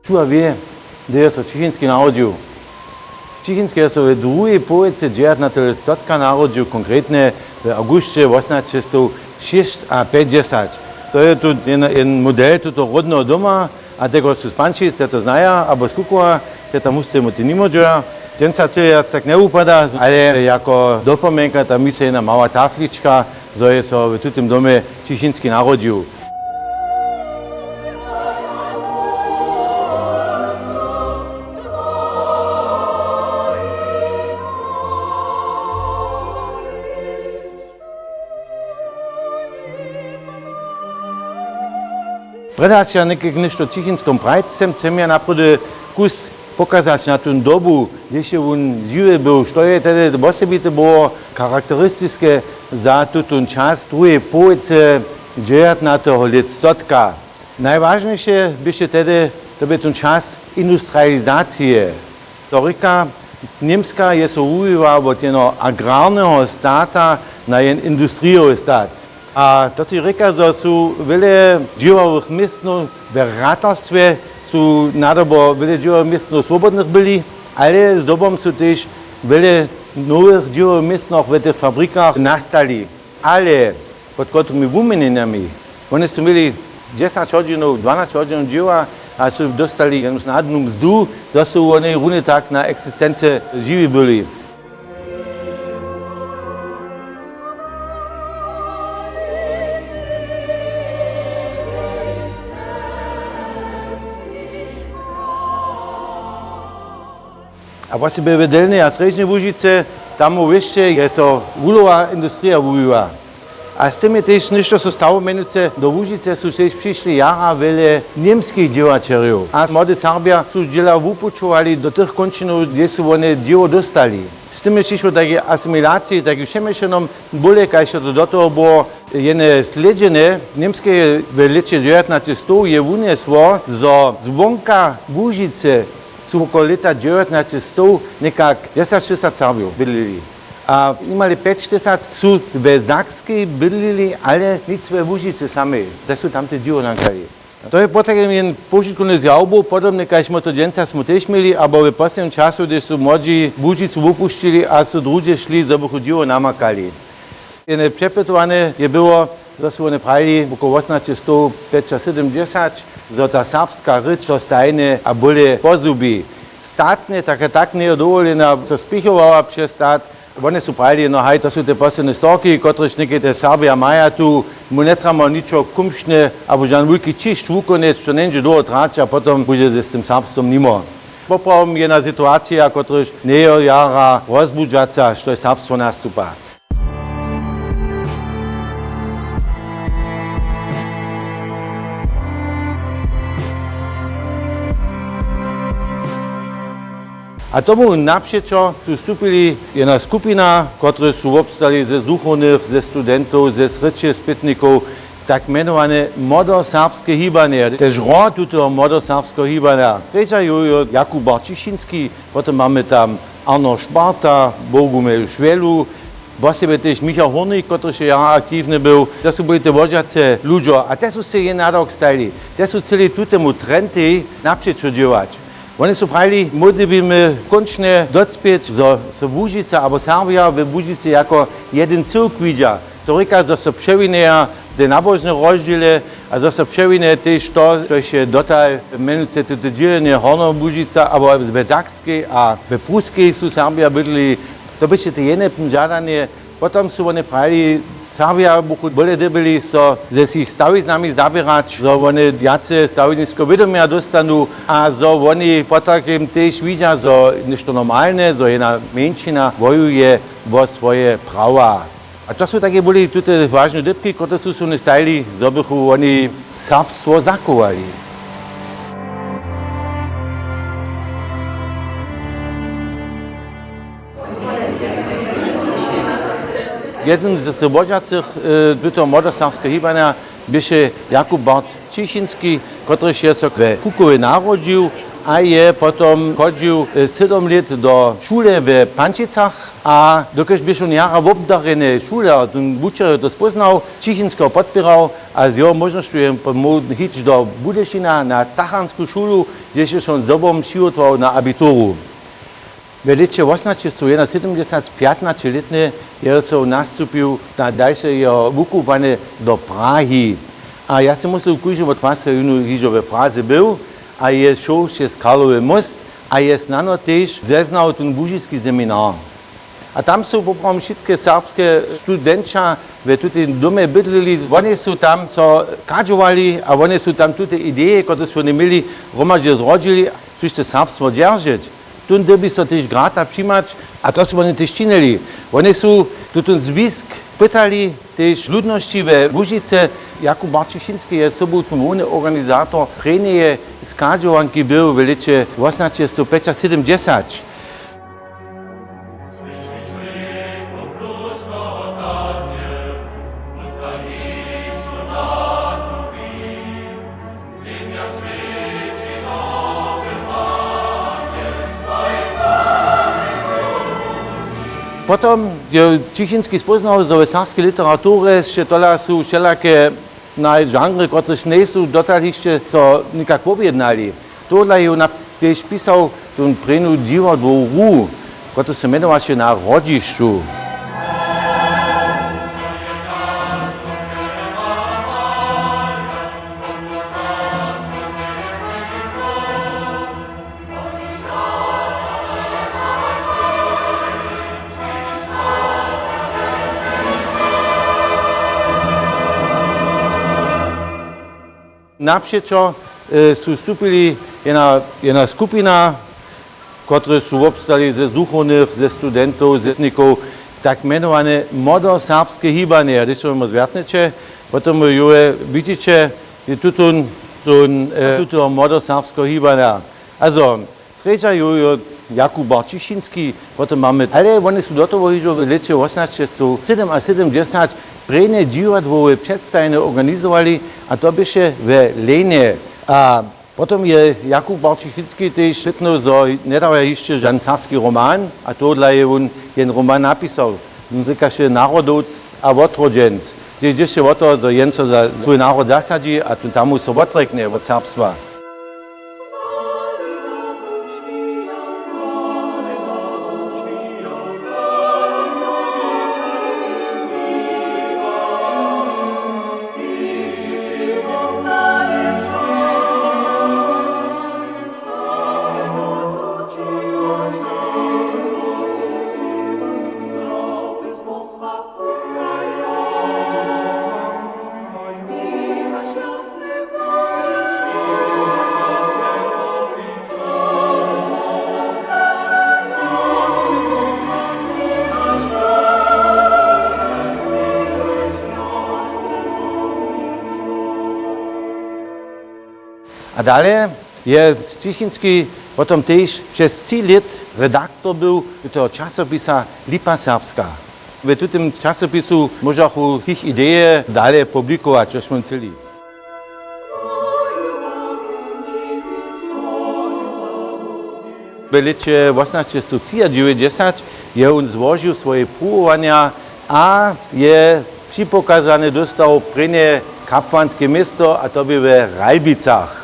Čuva vie, kde je so Čichinský narodil. Čichinský je so v druhej polovici 19. stotka narodil, konkrétne v auguste 1856. To je tu jeden model tuto rodného doma, a tego sú spančic, to znaja, abo skukova, tam musíte mu ty nimodžia. Ten sa celý tak neupadá, ale jako dopomienka tam myslí jedna malá taflička, zo je so v tutom dome Čichinský narodil. Predať ja nešto Čichinskom prajcem, chcem ja napríklad kus pokazać na tą dobu, gdzie się on żywy był, co je tedy osobite było charakterystyczne za ten czas drugiej połowy 19. stotka. Najważniejsze byście tedy, to by ten czas industrializacji. Toryka niemska jest używa od jednego agrarnego stata na jeden industriowy stat. A to ty ryka, że są wiele dziełowych miejsc w ratarstwie, su nadobo wiele dziełowych miejsc swobodnych byli, ale z dobą są też wiele nowych dziełowych miejsc w tych fabrykach nastali. Ale pod którymi wymienieniami, oni są mieli 10 godzinów, 12 godzin dzieła, a są dostali snadną mzdu, że są oni równie tak na egzystencję żywi byli. A właśnie w Delnej a Srednjej Łužice, tam jeszcze jest wulowa industria wujiwa. A z tym też nešto so stało, mianowicie do Łužice są też przyszli jara wiele niemskich działaczerów. A młode Serbia są dziela wypuczowali do tych kończynów, gdzie są oni dzieło dostali. Z tym przyszło takie asymilacji, takie przemieszaną bóle, jak do tego było jedno śledzenie niemskie w lecie 1900 je uniesło, że zwonka Łužice około lata 1900 nekak 10-60 Serbiów bydlili. A imali 5-60 są w Zakskiej bydlili, ale nic w Łužice samej. To są tamte dzieło nagrali. To je potem jeden pożytkovny zjawbu, podobne jak to dženca smo też mieli, albo w postępnym czasu, gdy są młodzi Łužicu wypuścili, a są drugie szli, żeby dzieło namakali. Jedne przepytowane je było, że są one prali około 1870, że ta serbska rycz zostaje a bole pozubi. Statne, tak nie dovolena, co spichowała przez stat. One są prali, no hej, to są te posledne storky, któreś niekie te Serbia maja tu, mu nie tramo ničo kumšne, albo žan veliki čišć vukonec, čo neće długo trać, a potom bude z tym serbstvom nimo. Popravom jedna situacija, któreś nie jara rozbudžaca, što je serbstvo nastupa. A tomu naprzeczo tu wstupili jedna skupina, która są obstali ze duchownych, ze studentów, ze sryczy spytników, tak mianowane młodoserbskie hibanie. Też rod tego młodoserbskiego hibania. Wiedział Jakub Barczyszynski, potem mamy tam Arno Szparta, Bogumil Szwelu, właściwie też Michał Hornik, który się aktywny był. To są byli te wodzące ludzie, a to są się je nadok stali. To są celi tutemu trendy naprzeczo działać. Oni są prali, modlimy kończnie docpieć, że Łužica albo Serbia w Łužice jako jeden cyrk widzia. To ryka, że są przewinęła te nabożne rozdziele, a że są przewinęła też to, co się dotal mianowicie te dzielenie Horna Łužica, albo w Zakskiej a w Pruskiej są Serbia byli. To by się te jedne żadanie. Potem są oni prali, Serbia bole byli, że sich stawi z nami zabierać, że oni jacy stawnicko wiadomia dostaną, a że oni potem też widzą, że nešto normalne, że jedna mniejszyna wojuje o swoje prawa. A to są takie byli tutaj ważne dybki, które są nie stali, żeby oni serbstwo zakowali. Jeden z wodzących do młodoserbskiego hibania był Jakub Barczyszynski, który się w Kukowie narodził a je potom chodził 7 lat do szule w Pančicach, a dokud byś on jara w obdarene szule, a ten wučer to spoznał, Čichinsko podpierał, a z jego możliwością pomógł iść do Budešina na Tachanską szulu, gdzie się on sobą przygotował na abituru. W lecie 1875-letny Jeroslav nastupił na dalsze jeho wukuwanie do Prahy. A ja si musel kúžiť od vás, že v Praze byl, a je šel přes Karlovy most, a je snano tež zeznal ten bužický seminár. A tam sú poprom všetky serbské studentča v tutým dome bydleli. Oni sú tam so kadžovali a oni sú tam tuté ideje, ktoré sú nemili, romažne zrodili, chcú serbstvo držať. Tu by sa tež gráta přijmať a to sú oni tež činili. Oni sú tutún zvisk pytali tež ľudnosti ve Łužice. Jakub Barčišinský je sobotný organizátor prénie skadžovanky byl v lete 1875. Potom je Čichinský spoznal, že v sarskej literatúre ešte toľa sú všelaké žánry, ktoré nie sú doteľ ešte to nikak objednali. Tohle je tiež písal tú prvnú divadlovú hru, ktorá sa menovala Na rodišťu. Naprzeczo sú vstúpili jedna skupina, ktoré sú obstali ze duchovných, ze studentov, z etnikov, tak menované modoserbské hýbanie. Když vám zvrtnete, potom je vidíte, je tuto modoserbského hýbania. Also, sredža je Jakub Barčišinský, potom máme, ale oni sú do toho, že v lete 1870 prejne divadlové predstavenie organizovali a to byše v Lene. A potom je Jakub Barčišinský tež šetnul, že nedáva ešte žen sarský román a tohle je on jen román napísal. On říká, že národovc a odrodženc. Kde ešte o to, že jen sa za svoj národ zasadí a tam mu sa odrekne od serbstva. A dalej je Čichinský potom tež přes 3 let redaktor byl toho časopisa Lipa Serbska. V tom časopisu môžu ich ideje dalej publikovať, čo sme chceli. V lete 1890 je on zložil svoje púvania a je připokázané dostal prvne kapłanské mesto a to by v Rajbicach.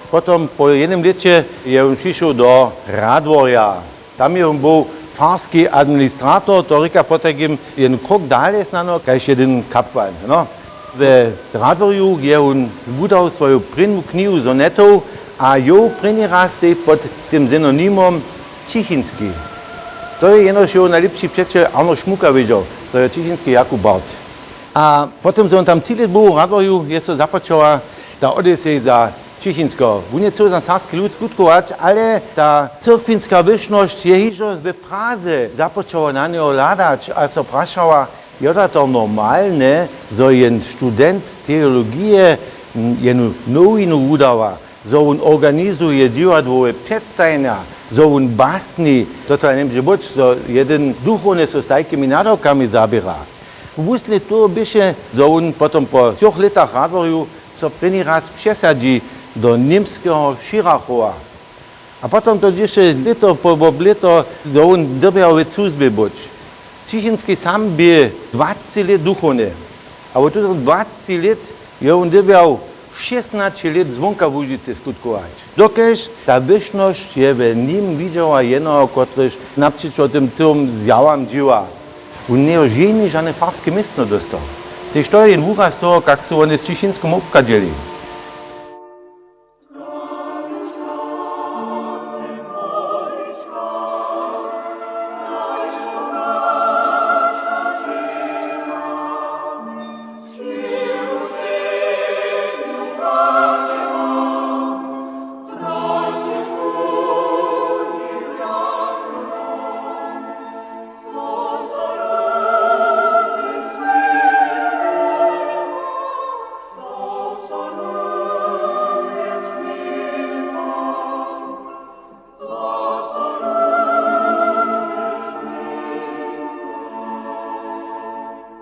Potom po jednom lete je on přišel do Radvorja. Tam je on bol farský administrátor, to říká potom jen krok dále snano, kaž jeden kapłan. No. V Radvorju je on vydal svoju prvnú knihu sonetov a jo první raz se pod tým synonymom Čichinský. To je jednoducho najlepší přeče Arno Šmuka videl, to je Čichinský Jakub Bart. A potom, že on tam 3 let bol v Radvorju, je sa započala tá odesej za Čichinsko. On je chcel za sarský ľud skutkovať, ale tá cirkvinská vyšnosť je hižo v Praze započala na neho hľadať a sa prašala, je to normálne, že jen študent teológie jen novinu udáva, že on organizuje divadlové predstavenia, že on básni, toto nemôže byť, že jeden duchovný sa s takými nadávkami zabierá. V úsle toho byše, že on potom po 3 letách Radvorju sa prvný raz přesadí do Němského Širachova. A potom to jeszcze lito po lito, do on dobiał w służbie być. Cichynski sam był 20 lat duchowny, a od tych 20 lat on dobiał 16 lat zwonka w Łużycy skutkować. Dokeż ta wyżność je w nim widziała jednego, który naprzeciw tym zjawam działa. On nie żadne, żadne farskie miasto dostał. Tež to je jen úraz toho, jak sú oni s Čišinskom obkadili.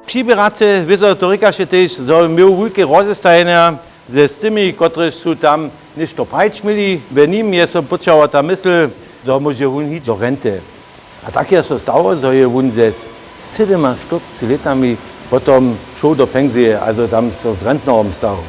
Přiběrace vyzo to říkaše tež, že měl velké rozestajenia s tymi, kteří jsou tam nešto prajčmili. Ve ním je so počala ta mysl, že může on jít do rente. A tak je so stalo, že je on se 47 letami potom šel do penzie, also tam so s rentnerom stal.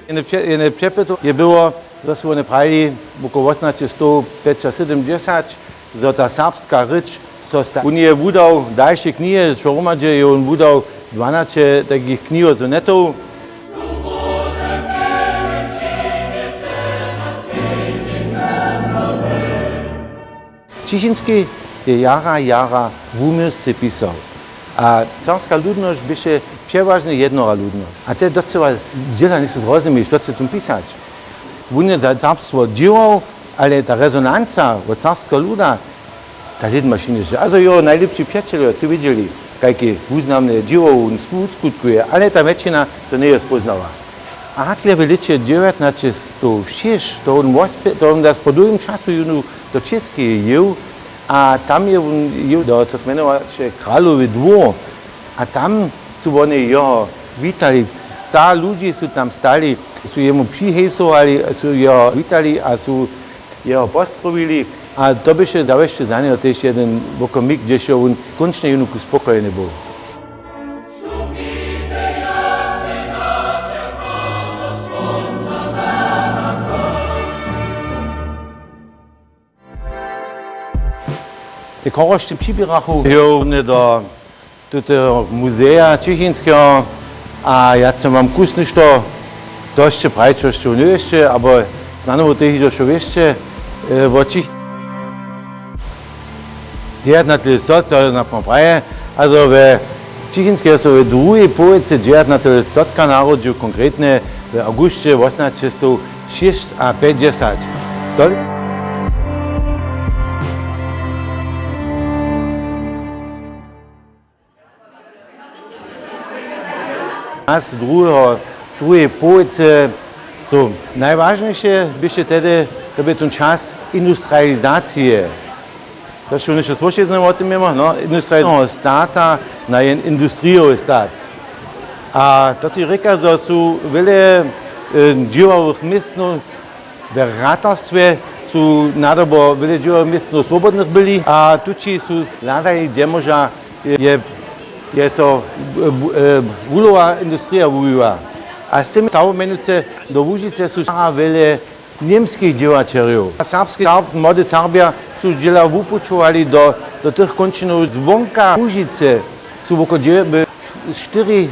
In v přepetu je bylo, že sú oni pravili, okolo 1870, že ta serbská řeč, on je vydal dalšie knihy, čo hromadže je on vydal 12 takých knih od sonetov. Čišinský je jara v umirsce písal. A carská ľudnosť byše przeważnie jednora ľudnosť. A to je docela dziela nie rozumieš, čo sa tu písať. On je za serbstvo dělal, ale ta rezonanca od carského ľuda, ta lidmašina, also jeho najlepší priatelia si videli, jaké významné dělo on skutkuje, ale ta väčšina to nie spoznala. A hakle v lete 1906, to on das po dlhým času do Česky jel, a tam je on jel do tak menovače Kráľový dvor. A tam sú oni jeho vítali. Stá ľudí sú tam stali, sú jemu přihejsovali, sú jeho vítali a sú jeho pozdravili. A to by še zavešte za neho tež jeden okamik, kde še on končne junuku spokojený bol. Te korošte přibírachu je do tuto muzea Čišinského a ja som vám kus nešto došte prajčo, što nie ešte, aber znanovo tež došlo ešte v Čich. 19 let, to je na praje, also v Čichinského sú v druhej polovici 19 stotka narodil, konkrétne v auguste 1856. Z druhej polovice to najvážnejšie byše tedy, to by ten čas industrializácie. To što nešto slušali o tom imamo, no, industriálneho státa na jen industriový stát. A to ti říká, že sú veľa dživových miest, v ratarstve sú nadobo veľa dživových miest slobodných byli a tuči sú hľadali, kde možná je so wulová industria vyvíjala. A s tým stavomenujúce do Łužice sú veľa niemských divačerov. Serbskí mladí Serbia sú diela vypočúvali do tých končinov zvonka Łužice. Sú okolo 4